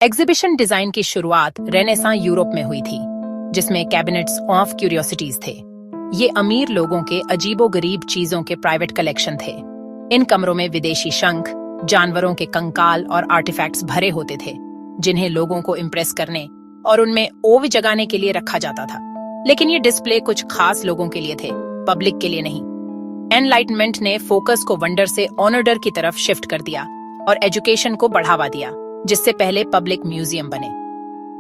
Exhibition design की शुरुआत renaissance Europe में हुई थी, जिसमें कैबिनेट्स ऑफ क्यूरियोसिटीज थे। ये अमीर लोगों के अजीबोगरीब चीजों के प्राइवेट कलेक्शन थे। इन कमरों में विदेशी शंख, जानवरों के कंकाल और आर्टिफैक्ट्स भरे होते थे, जिन्हें लोगों को इम्प्रेस करने और उनमें ओव जगाने के लिए रखा जाता था। लेकिन ये डिस्प्ले कुछ खास लोगों के लिए थे, पब्लिक के लिए नहीं। एनलाइटमेंट ने फोकस को वंडर से ऑनर्डर की तरफ शिफ्ट कर दिया और एजुकेशन को बढ़ावा दिया, जिससे पहले पब्लिक म्यूजियम बने।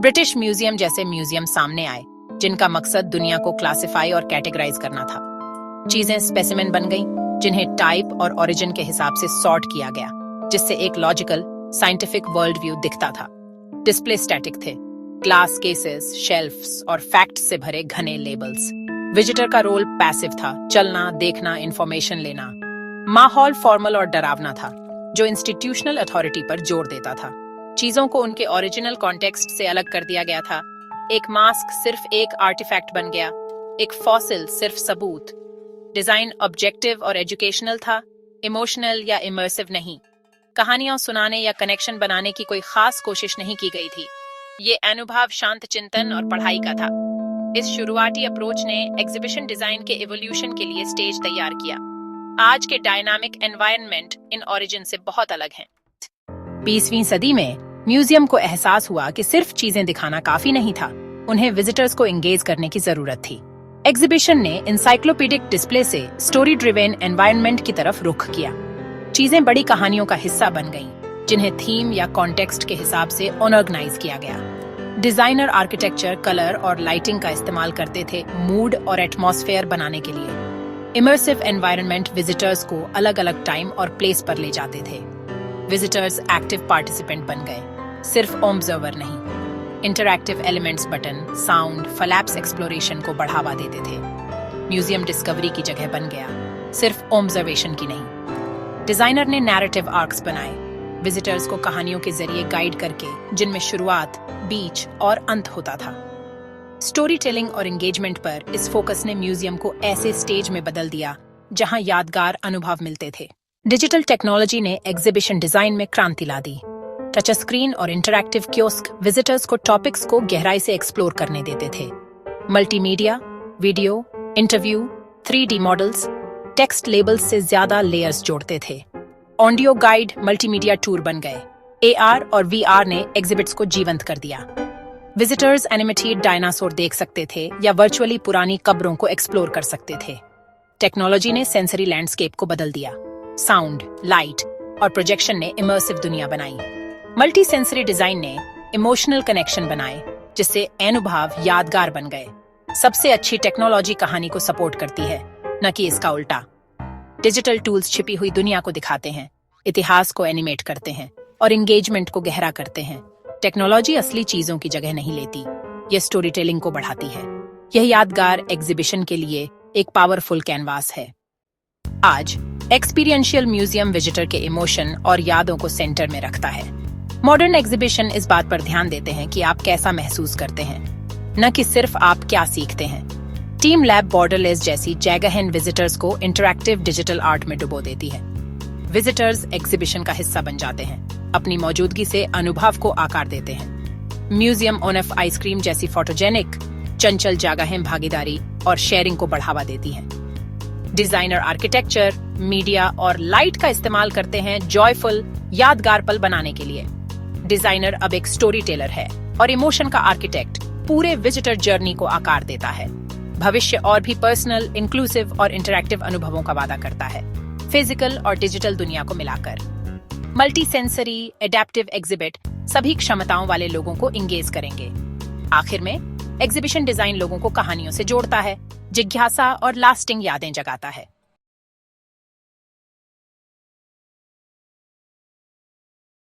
ब्रिटिश म्यूजियम जैसे म्यूजियम सामने आए, जिनका मकसद दुनिया को क्लासिफाई और कैटेगराइज करना था। चीजें स्पेसिमेन बन गईं, जिन्हें टाइप और ओरिजिन के हिसाब से सॉर्ट किया गया, जिससे एक लॉजिकल, साइंटिफिक वर्ल्ड व्यू दिखता था। डिस्प्ले स्टैटिक थे, ग्लास केसेस, शेल्फ्स और फैक्ट्स से भरे घने लेबल्स। विजिटर का रोल पैसिव था, चलना, देखना, इंफॉर्मेशन लेना। माहौल फॉर्मल और डरावना था, जो इंस्टीट्यूशनल अथॉरिटी पर जोर देता था। चीजों को उनके ओरिजिनल कॉन्टेक्स्ट से अलग कर दिया गया था। एक मास्क सिर्फ एक आर्टिफैक्ट बन गया, एक फॉसिल सिर्फ सबूत। डिजाइन ऑब्जेक्टिव और एजुकेशनल था, इमोशनल या इमर्सिव नहीं। कहानियां सुनाने या कनेक्शन बनाने की कोई खास कोशिश नहीं की गई थी। ये अनुभव शांत चिंतन और पढ़ाई का था। इस शुरुआती अप्रोच ने एग्जीबिशन डिजाइन के इवोल्यूशन के लिए स्टेज तैयार किया। आज के डायनामिक एनवायरनमेंट इन ओरिजिन से बहुत अलग हैं। 20वीं सदी में म्यूजियम को एहसास हुआ कि सिर्फ चीजें दिखाना काफी नहीं था, उन्हें विजिटर्स को एंगेज करने की जरूरत थी। एग्जीबिशन ने इंसाइक्लोपीडिक डिस्प्ले से स्टोरी ड्रिवेन एनवायरनमेंट की तरफ रुख किया। चीजें बड़ी कहानियों का हिस्सा बन गईं, जिन्हें थीम या कॉन्टेक्स्ट के हिसाब से ऑर्गेनाइज किया गया। डिजाइनर आर्किटेक्चर, कलर और लाइटिंग का इस्तेमाल करते थे मूड और एटमॉस्फेयर बनाने के लिए। इमर्सिव एनवायरनमेंट विजिटर्स को अलग अलग टाइम और प्लेस पर ले जाते थे। विजिटर्स एक्टिव पार्टिसिपेंट बन गए, सिर्फ ऑब्जर्वर नहीं। Interactive elements, button, sound, flaps exploration को बढ़ावा देते थे। म्यूजियम डिस्कवरी की जगह बन गया, सिर्फ ऑब्जर्वेशन की नहीं। डिजाइनर ने नैरेटिव आर्क्स बनाए, विजिटर्स को कहानियों के जरिए गाइड करके, जिनमें शुरुआत, बीच और अंत होता था। स्टोरी टेलिंग और एंगेजमेंट पर इस फोकस ने म्यूजियम को ऐसे स्टेज में बदल दिया जहां यादगार अनुभव मिलते थे। डिजिटल टेक्नोलॉजी ने एग्जीबिशन डिजाइन में क्रांति ला दी। टच स्क्रीन और इंटरैक्टिव कियोस्क विजिटर्स को टॉपिक्स को गहराई से एक्सप्लोर करने देते थे। Multimedia, video, interview, 3D models, text labels से ज्यादा लेयर्स जोड़ते थे। ऑडियो गाइड मल्टीमीडिया टूर बन गए। AR और VR ने एग्जिबिट्स को जीवंत कर दिया। विजिटर्स एनिमेटेड डायनासोर देख सकते थे या वर्चुअली पुरानी कब्रों को एक्सप्लोर कर सकते थे। टेक्नोलॉजी ने सेंसरी लैंडस्केप को बदल दिया। साउंड, लाइट और प्रोजेक्शन ने इमर्सिव दुनिया बनाई। मल्टी सेंसरी डिजाइन ने इमोशनल कनेक्शन बनाए, जिससे अनुभव यादगार बन गए। सबसे अच्छी टेक्नोलॉजी कहानी को सपोर्ट करती है, न कि इसका उल्टा। डिजिटल टूल्स छिपी हुई दुनिया को दिखाते हैं, इतिहास को एनिमेट करते हैं और एंगेजमेंट को गहरा करते हैं। टेक्नोलॉजी असली चीजों की जगह नहीं लेती, यह स्टोरी टेलिंग को बढ़ाती है। यह यादगार एग्जीबिशन के लिए एक पावरफुल कैनवास है। आज एक्सपीरियंशियल म्यूजियम विजिटर के इमोशन और यादों को सेंटर में रखता है। मॉडर्न एग्जीबिशन इस बात पर ध्यान देते हैं कि आप कैसा महसूस करते हैं, न कि सिर्फ आप क्या सीखते हैं। टीम लैब बॉर्डरलेस जैसी जगहें विजिटर्स को इंटरैक्टिव डिजिटल आर्ट में डुबो देती है। विजिटर्स एग्जीबिशन का हिस्सा बन जाते हैं, अपनी मौजूदगी से अनुभव को आकार देते हैं। म्यूजियम ऑफ आइसक्रीम जैसी फोटोजेनिक, चंचल जगहें भागीदारी और शेयरिंग को बढ़ावा देती हैं। डिजाइनर आर्किटेक्चर, मीडिया और लाइट का इस्तेमाल करते हैं जॉयफुल, यादगार पल बनाने के लिए। डिजाइनर अब एक स्टोरी टेलर है और इमोशन का आर्किटेक्ट पूरे विजिटर जर्नी को आकार देता है। भविष्य और भी पर्सनल, इंक्लूसिव और इंटरैक्टिव अनुभवों का वादा करता है, फिजिकल और डिजिटल दुनिया को मिलाकर। मल्टी सेंसरी एडेप्टिव एग्जिबिट सभी क्षमताओं वाले लोगों को इंगेज करेंगे। आखिर में एग्जीबिशन डिजाइन लोगों को कहानियों से जोड़ता है, जिज्ञासा और लास्टिंग यादें जगाता है।